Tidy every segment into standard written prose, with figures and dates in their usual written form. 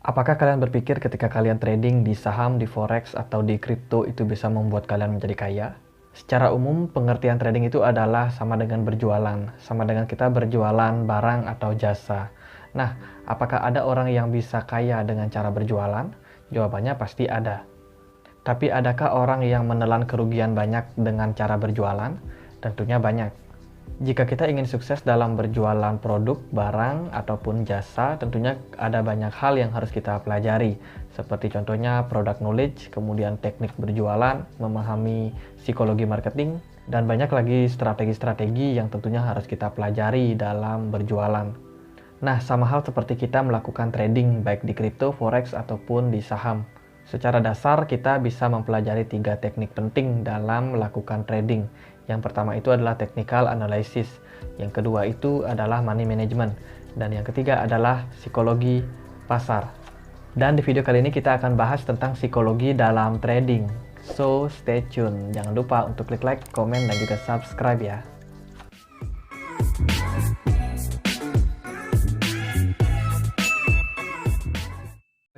Apakah kalian berpikir ketika kalian trading di saham, di forex, atau di kripto itu bisa membuat kalian menjadi kaya? Secara umum, pengertian trading itu adalah sama dengan berjualan, sama dengan kita berjualan barang atau jasa. Nah, apakah ada orang yang bisa kaya dengan cara berjualan? Jawabannya pasti ada. Tapi adakah orang yang menelan kerugian banyak dengan cara berjualan? Tentunya banyak. Jika kita ingin sukses dalam berjualan produk, barang, ataupun jasa, tentunya ada banyak hal yang harus kita pelajari. Seperti contohnya product knowledge, kemudian teknik berjualan, memahami psikologi marketing, dan banyak lagi strategi-strategi yang tentunya harus kita pelajari dalam berjualan. Nah, sama hal seperti kita melakukan trading baik di kripto, forex, ataupun di saham. Secara dasar, kita bisa mempelajari 3 teknik penting dalam melakukan trading. Yang pertama itu adalah technical analysis, yang kedua itu adalah money management, dan yang ketiga adalah psikologi pasar. Dan di video kali ini kita akan bahas tentang psikologi dalam trading. So, stay tune. Jangan lupa untuk klik like, komen, dan juga subscribe ya.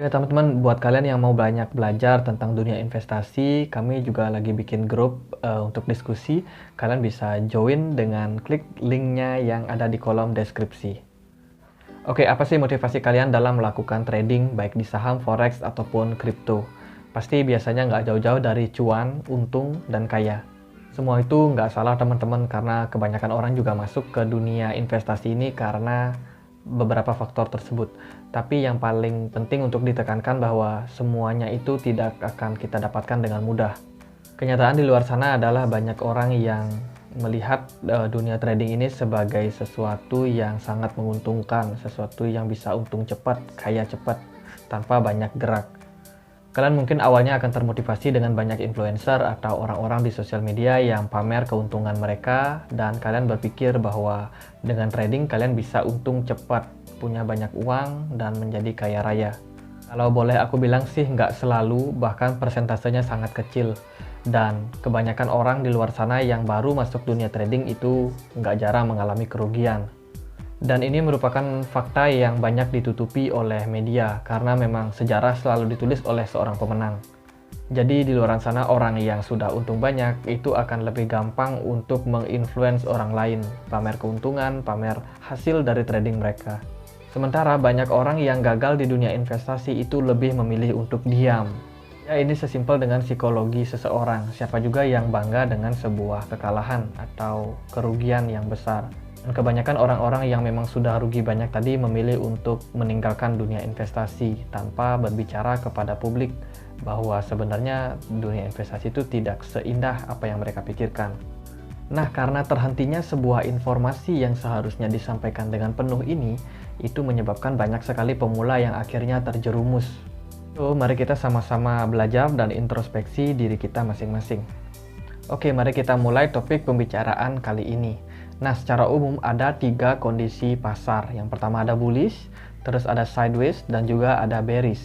Oke teman-teman, buat kalian yang mau banyak belajar tentang dunia investasi, kami juga lagi bikin grup untuk diskusi. Kalian bisa join dengan klik linknya yang ada di kolom deskripsi. Oke, apa sih motivasi kalian dalam melakukan trading baik di saham, forex, ataupun kripto? Pasti biasanya nggak jauh-jauh dari cuan, untung, dan kaya. Semua itu nggak salah teman-teman, karena kebanyakan orang juga masuk ke dunia investasi ini karena beberapa faktor tersebut. Tapi yang paling penting untuk ditekankan bahwa semuanya itu tidak akan kita dapatkan dengan mudah. Kenyataan di luar sana adalah banyak orang yang melihat dunia trading ini sebagai sesuatu yang sangat menguntungkan, sesuatu yang bisa untung cepat, kaya cepat, tanpa banyak gerak. Kalian mungkin awalnya akan termotivasi dengan banyak influencer atau orang-orang di sosial media yang pamer keuntungan mereka, dan kalian berpikir bahwa dengan trading kalian bisa untung cepat, punya banyak uang, dan menjadi kaya raya. Kalau boleh aku bilang sih nggak selalu, bahkan persentasenya sangat kecil. Dan kebanyakan orang di luar sana yang baru masuk dunia trading itu nggak jarang mengalami kerugian. Dan ini merupakan fakta yang banyak ditutupi oleh media, karena memang sejarah selalu ditulis oleh seorang pemenang. Jadi di luar sana orang yang sudah untung banyak itu akan lebih gampang untuk menginfluence orang lain, pamer keuntungan, pamer hasil dari trading mereka. Sementara banyak orang yang gagal di dunia investasi itu lebih memilih untuk diam. Ya, ini sesimpel dengan psikologi seseorang. Siapa juga yang bangga dengan sebuah kekalahan atau kerugian yang besar. Dan kebanyakan orang-orang yang memang sudah rugi banyak tadi memilih untuk meninggalkan dunia investasi tanpa berbicara kepada publik bahwa sebenarnya dunia investasi itu tidak seindah apa yang mereka pikirkan. Nah, karena terhentinya sebuah informasi yang seharusnya disampaikan dengan penuh ini, itu menyebabkan banyak sekali pemula yang akhirnya terjerumus. So, mari kita sama-sama belajar dan introspeksi diri kita masing-masing. Oke, mari kita mulai topik pembicaraan kali ini. Nah, secara umum ada 3 kondisi pasar. Yang pertama ada bullish, terus ada sideways, dan juga ada bearish.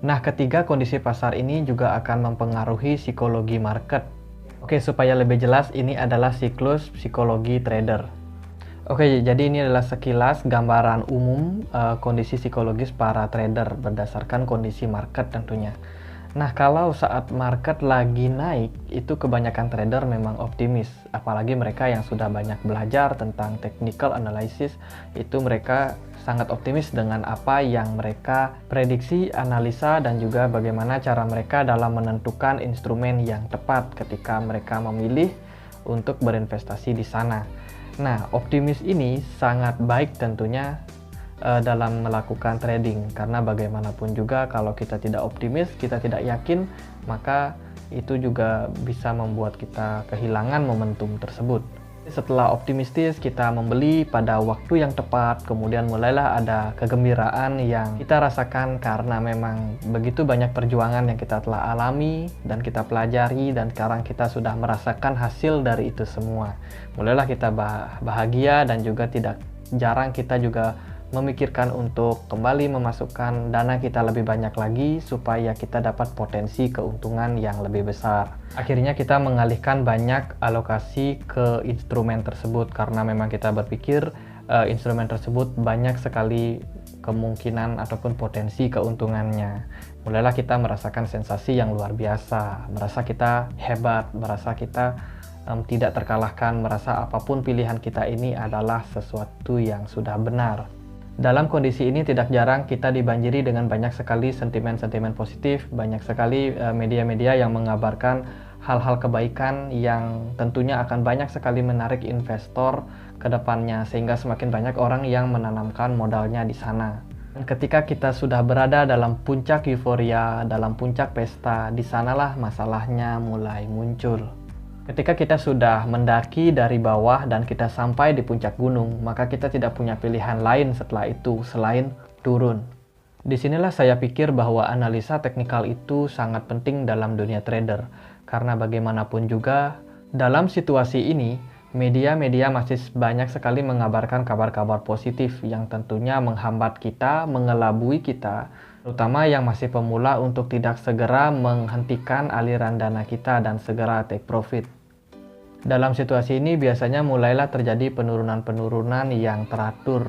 Nah, ketiga kondisi pasar ini juga akan mempengaruhi psikologi market. Oke, supaya lebih jelas, ini adalah siklus psikologi trader. Oke, jadi ini adalah sekilas gambaran umum kondisi psikologis para trader berdasarkan kondisi market tentunya. Nah, kalau saat market lagi naik, itu kebanyakan trader memang optimis. Apalagi mereka yang sudah banyak belajar tentang technical analysis, itu mereka sangat optimis dengan apa yang mereka prediksi, analisa, dan juga bagaimana cara mereka dalam menentukan instrumen yang tepat ketika mereka memilih untuk berinvestasi di sana. Nah, optimis ini sangat baik tentunya dalam melakukan trading, karena bagaimanapun juga kalau kita tidak optimis, kita tidak yakin, maka itu juga bisa membuat kita kehilangan momentum tersebut. Setelah optimistis, kita membeli pada waktu yang tepat, kemudian mulailah ada kegembiraan yang kita rasakan karena memang begitu banyak perjuangan yang kita telah alami dan kita pelajari, dan sekarang kita sudah merasakan hasil dari itu semua. Mulailah kita bahagia, dan juga tidak jarang kita juga memikirkan untuk kembali memasukkan dana kita lebih banyak lagi supaya kita dapat potensi keuntungan yang lebih besar. Akhirnya kita mengalihkan banyak alokasi ke instrumen tersebut karena memang kita berpikir instrumen tersebut banyak sekali kemungkinan ataupun potensi keuntungannya. Mulailah kita merasakan sensasi yang luar biasa, merasa kita hebat, merasa kita tidak terkalahkan, merasa apapun pilihan kita ini adalah sesuatu yang sudah benar. Dalam kondisi ini tidak jarang kita dibanjiri dengan banyak sekali sentimen-sentimen positif, banyak sekali media-media yang mengabarkan hal-hal kebaikan yang tentunya akan banyak sekali menarik investor ke depannya, sehingga semakin banyak orang yang menanamkan modalnya di sana. Ketika kita sudah berada dalam puncak euforia, dalam puncak pesta, di sanalah masalahnya mulai muncul. Ketika kita sudah mendaki dari bawah dan kita sampai di puncak gunung, maka kita tidak punya pilihan lain setelah itu selain turun. Disinilah saya pikir bahwa analisa teknikal itu sangat penting dalam dunia trader. Karena bagaimanapun juga, dalam situasi ini, media-media masih banyak sekali mengabarkan kabar-kabar positif yang tentunya menghambat kita, mengelabui kita, terutama yang masih pemula untuk tidak segera menghentikan aliran dana kita dan segera take profit. Dalam situasi ini biasanya mulailah terjadi penurunan-penurunan yang teratur.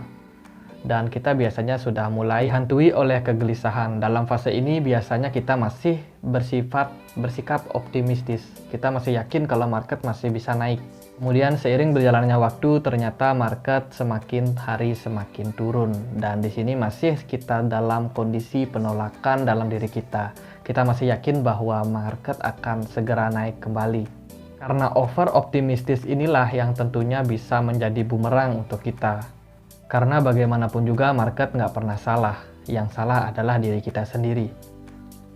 Dan kita biasanya sudah mulai hantui oleh kegelisahan. Dalam fase ini biasanya kita masih bersikap optimistis. Kita masih yakin kalau market masih bisa naik. Kemudian seiring berjalannya waktu ternyata market semakin hari semakin turun. Dan di sini masih kita dalam kondisi penolakan dalam diri kita. Kita masih yakin bahwa market akan segera naik kembali. Karena over optimistis inilah yang tentunya bisa menjadi bumerang untuk kita. Karena bagaimanapun juga market nggak pernah salah. Yang salah adalah diri kita sendiri.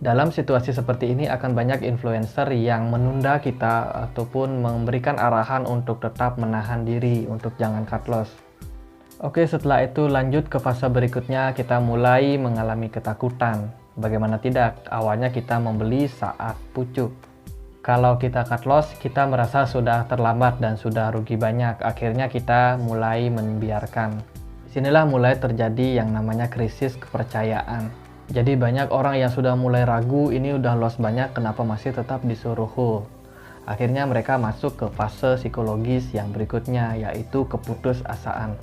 Dalam situasi seperti ini akan banyak influencer yang menunda kita ataupun memberikan arahan untuk tetap menahan diri, untuk jangan cut loss. Oke, setelah itu lanjut ke fase berikutnya, kita mulai mengalami ketakutan. Bagaimana tidak, awalnya kita membeli saat pucuk. Kalau kita cut loss, kita merasa sudah terlambat dan sudah rugi banyak. Akhirnya kita mulai membiarkan. Disinilah mulai terjadi yang namanya krisis kepercayaan. Jadi banyak orang yang sudah mulai ragu, ini udah loss banyak, kenapa masih tetap disuruh hold. Akhirnya mereka masuk ke fase psikologis yang berikutnya, yaitu keputusasaan.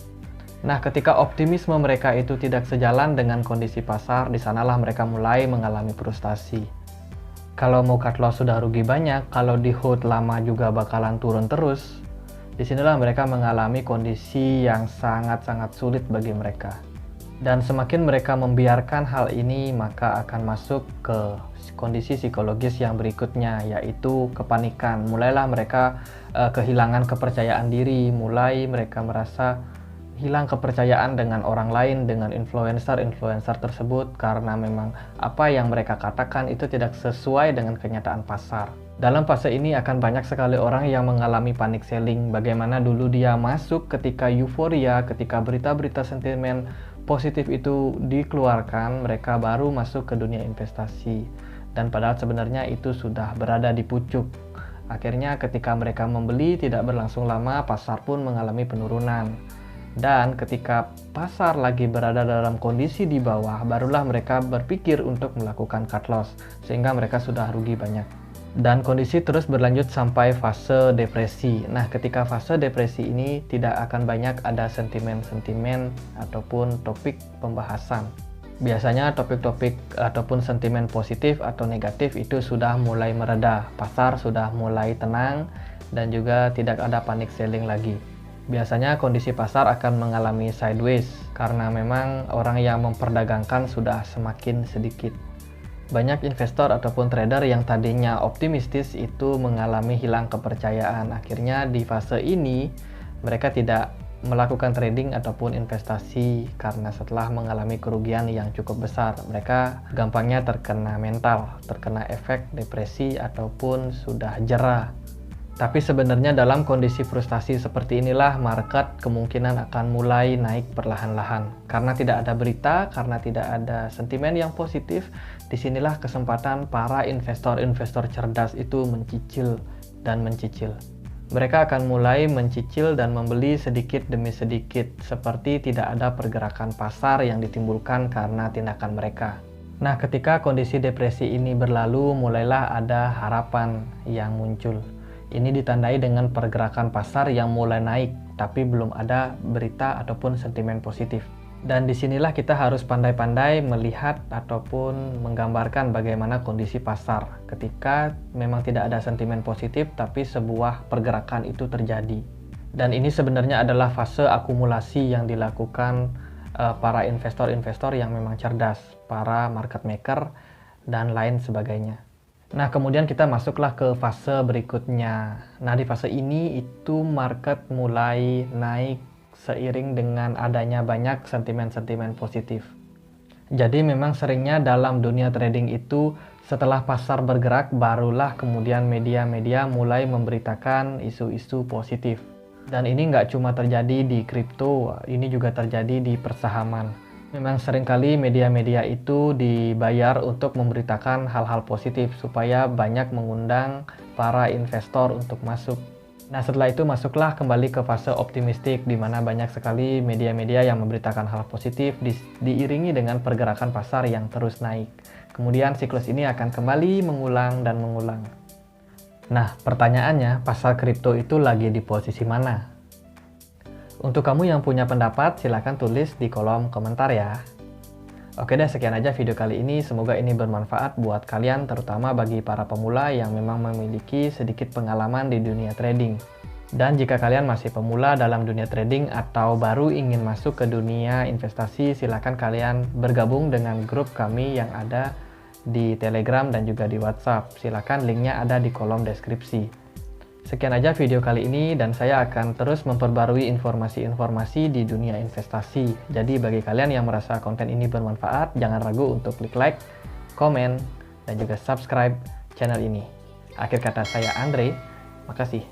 Nah, ketika optimisme mereka itu tidak sejalan dengan kondisi pasar, di sanalah mereka mulai mengalami frustasi. Kalau mau cut loss sudah rugi banyak, kalau di hold lama juga bakalan turun terus. Disinilah mereka mengalami kondisi yang sangat-sangat sulit bagi mereka. Dan semakin mereka membiarkan hal ini, maka akan masuk ke kondisi psikologis yang berikutnya, yaitu kepanikan. Mulailah mereka kehilangan kepercayaan diri, mulai mereka merasa hilang kepercayaan dengan orang lain, dengan influencer tersebut, karena memang apa yang mereka katakan itu tidak sesuai dengan kenyataan pasar. Dalam fase ini akan banyak sekali orang yang mengalami panic selling. Bagaimana dulu dia masuk ketika euforia, ketika berita-berita sentimen positif itu dikeluarkan, mereka baru masuk ke dunia investasi. Dan padahal sebenarnya itu sudah berada di pucuk. Akhirnya ketika mereka membeli tidak berlangsung lama, pasar pun mengalami penurunan. Dan ketika pasar lagi berada dalam kondisi di bawah, barulah mereka berpikir untuk melakukan cut loss, sehingga mereka sudah rugi banyak. Dan kondisi terus berlanjut sampai fase depresi. Nah, ketika fase depresi ini tidak akan banyak ada sentimen-sentimen ataupun topik pembahasan. Biasanya topik-topik ataupun sentimen positif atau negatif itu sudah mulai mereda. Pasar sudah mulai tenang dan juga tidak ada panic selling lagi. Biasanya kondisi pasar akan mengalami sideways karena memang orang yang memperdagangkan sudah semakin sedikit. Banyak investor ataupun trader yang tadinya optimistis itu mengalami hilang kepercayaan. Akhirnya di fase ini mereka tidak melakukan trading ataupun investasi karena setelah mengalami kerugian yang cukup besar, mereka gampangnya terkena mental, terkena efek depresi ataupun sudah jera. Tapi sebenarnya dalam kondisi frustasi seperti inilah market kemungkinan akan mulai naik perlahan-lahan. Karena tidak ada berita, karena tidak ada sentimen yang positif, disinilah kesempatan para investor-investor cerdas itu mencicil dan mencicil. Mereka akan mulai mencicil dan membeli sedikit demi sedikit, seperti tidak ada pergerakan pasar yang ditimbulkan karena tindakan mereka. Nah, ketika kondisi depresi ini berlalu, mulailah ada harapan yang muncul. Ini ditandai dengan pergerakan pasar yang mulai naik, tapi belum ada berita ataupun sentimen positif. Dan disinilah kita harus pandai-pandai melihat ataupun menggambarkan bagaimana kondisi pasar ketika memang tidak ada sentimen positif tapi sebuah pergerakan itu terjadi. Dan ini sebenarnya adalah fase akumulasi yang dilakukan para investor-investor yang memang cerdas, para market maker dan lain sebagainya. Nah, kemudian kita masuklah ke fase berikutnya. Nah, di fase ini itu market mulai naik seiring dengan adanya banyak sentimen-sentimen positif. Jadi memang seringnya dalam dunia trading itu setelah pasar bergerak barulah kemudian media-media mulai memberitakan isu-isu positif. Dan ini nggak cuma terjadi di kripto, ini juga terjadi di persahaman. Memang seringkali media-media itu dibayar untuk memberitakan hal-hal positif supaya banyak mengundang para investor untuk masuk. Nah, setelah itu masuklah kembali ke fase optimistik di mana banyak sekali media-media yang memberitakan hal positif diiringi dengan pergerakan pasar yang terus naik. Kemudian siklus ini akan kembali mengulang dan mengulang. Nah, pertanyaannya, pasar kripto itu lagi di posisi mana? Untuk kamu yang punya pendapat, silahkan tulis di kolom komentar ya. Oke deh, sekian aja video kali ini. Semoga ini bermanfaat buat kalian, terutama bagi para pemula yang memang memiliki sedikit pengalaman di dunia trading. Dan jika kalian masih pemula dalam dunia trading atau baru ingin masuk ke dunia investasi, silakan kalian bergabung dengan grup kami yang ada di Telegram dan juga di WhatsApp. Silakan linknya ada di kolom deskripsi. Sekian aja video kali ini dan saya akan terus memperbarui informasi-informasi di dunia investasi. Jadi bagi kalian yang merasa konten ini bermanfaat, jangan ragu untuk klik like, komen, dan juga subscribe channel ini. Akhir kata saya Andre, makasih.